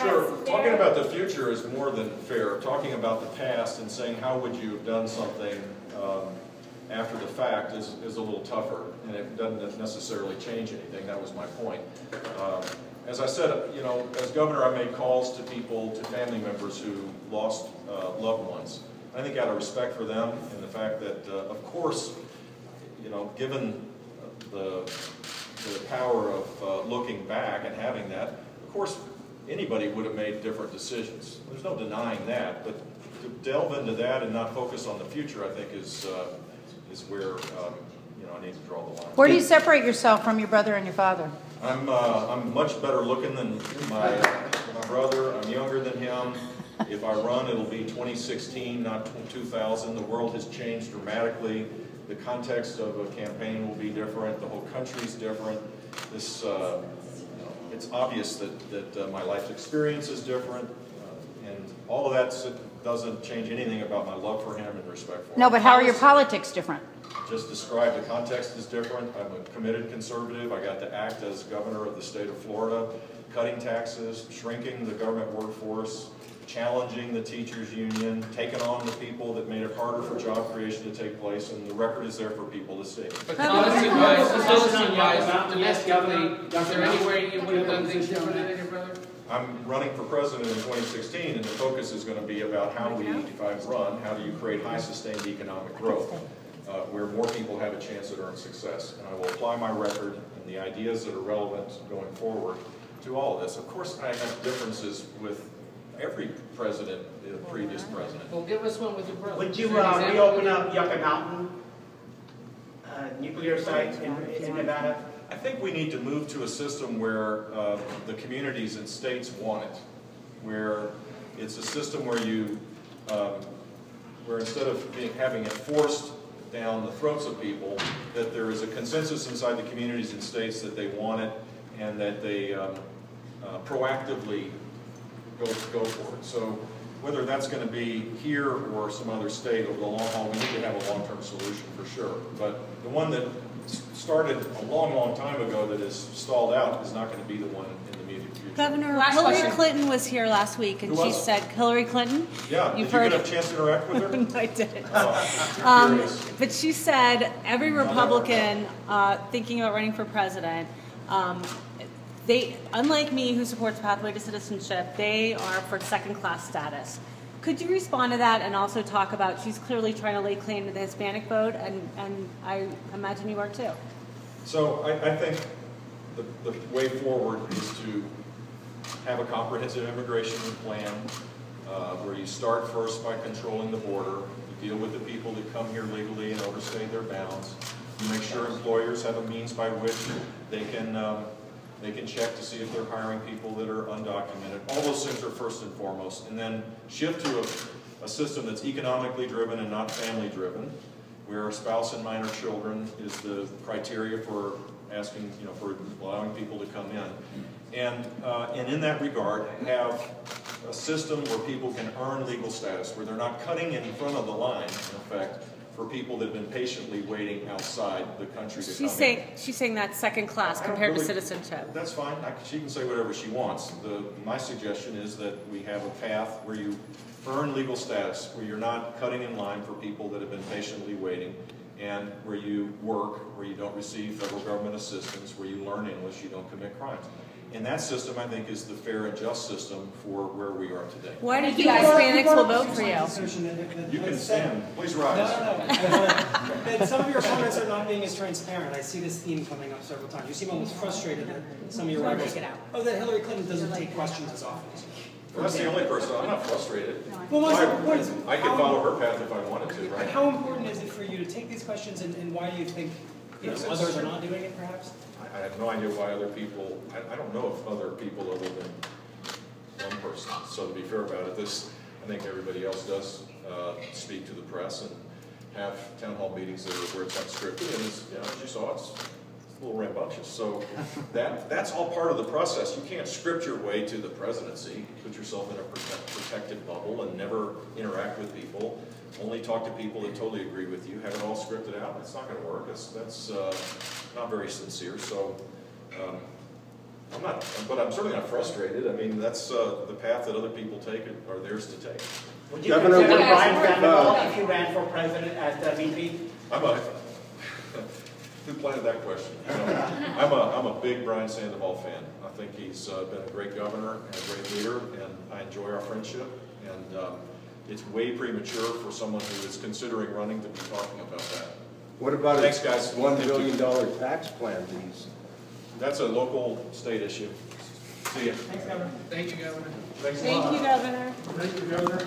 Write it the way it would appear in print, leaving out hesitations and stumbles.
Sure. Talking about the future is more than fair. Talking about the past and saying how would you have done something after the fact is a little tougher, and it doesn't necessarily change anything. That was my point. As I said, you know, as governor, I made calls to people, to family members who lost loved ones. I think out of respect for them and the fact that, of course, you know, given the power of looking back and having that, of course, anybody would have made different decisions. There's no denying that, but to delve into that and not focus on the future, I think, is where you know, I need to draw the line. Where do you separate yourself from your brother and your father? I'm much better looking than my brother. I'm younger than him. If I run, it'll be 2016, not 2000. The world has changed dramatically. The context of a campaign will be different. The whole country's different. This, you know, it's obvious that my life experience is different, and all of that doesn't change anything about my love for him and respect for him. No, but how are your politics different? Just described, the context is different. I'm a committed conservative. I got to act as governor of the state of Florida, cutting taxes, shrinking the government workforce, challenging the teachers union, taking on the people that made it harder for job creation to take place, and the record is there for people to see. But policy-wise, domestically, is there any way you would have done things differently than your brother? I'm running for president in 2016, and the focus is going to be about how we, if I run, how do you create high sustained economic growth, where more people have a chance at earned success. And I will apply my record and the ideas that are relevant going forward to all of this. Of course, I have differences with every president, the previous president. Well, give us one with your brother. Would you reopen up Yucca Mountain nuclear site in Nevada? I think we need to move to a system where the communities and states want it, where it's a system where you, where instead of having it forced down the throats of people, that there is a consensus inside the communities and states that they want it, and that they proactively go for it. So whether that's going to be here or some other state over the long haul, we need to have a long-term solution for sure. But the one that started a long, long time ago that is stalled out is not going to be the one in the immediate future. Governor, Hillary Clinton was here last week, and she said, Hillary Clinton? Yeah, did you get a chance to interact with her? No, I didn't. But she said every Republican thinking about running for president, they, unlike me, who supports Pathway to Citizenship, they are for second-class status. Could you respond to that and also talk about, she's clearly trying to lay claim to the Hispanic vote, and I imagine you are too. So I think the way forward is to have a comprehensive immigration plan where you start first by controlling the border, you deal with the people that come here legally and overstay their bounds, you make sure employers have a means by which they can check to see if they're hiring people that are undocumented. All those things are first and foremost. And then shift to a system that's economically driven and not family driven, where a spouse and minor children is the criteria for asking, you know, for allowing people to come in. And in that regard, have a system where people can earn legal status, where they're not cutting in front of the line, in effect, for people that have been patiently waiting outside the country to come in. She's saying that's second class compared to citizenship. That's fine. She can say whatever she wants. My suggestion is that we have a path where you earn legal status, where you're not cutting in line for people that have been patiently waiting, and where you work, where you don't receive federal government assistance, where you learn English, you don't commit crimes. And that system, I think, is the fair and just system for where we are today. Why do you think Hispanics will vote for you? You can stand. Please rise. No. Some of your opponents are not being as transparent. I see this theme coming up several times. You seem almost frustrated that some of your rivals. Oh, that Hillary Clinton doesn't take questions as often. Well, that's the only person. I'm not frustrated. Well, I could follow her path if I wanted to, right? But how important is it for you to take these questions, and why do you think others are not doing it, perhaps? I have no idea why other people, I don't know if other people other than one person. So to be fair about it, I think everybody else does speak to the press and have town hall meetings where it's unscripted, and as you saw, it's a little rambunctious. So that's all part of the process. You can't script your way to the presidency, put yourself in a protected bubble and never interact with people, only talk to people that totally agree with you, have it all scripted out. It's not going to work. That's not very sincere. So But I'm certainly not frustrated. I mean, that's the path that other people take are theirs to take. Would you Governor, consider what- Brian Sandoval if you ran for president as the VP? Who planted that question? I'm a big Brian Sandoval fan. I think he's been a great governor and a great leader, and I enjoy our friendship. And it's way premature for someone who is considering running to be talking about that. What about Thanks, his guys. $1 billion tax plan that he's? That's a local state issue. See ya. Thanks, Governor. Thank you, Governor. Thanks a lot. Thank you, Governor. Thank you, Governor.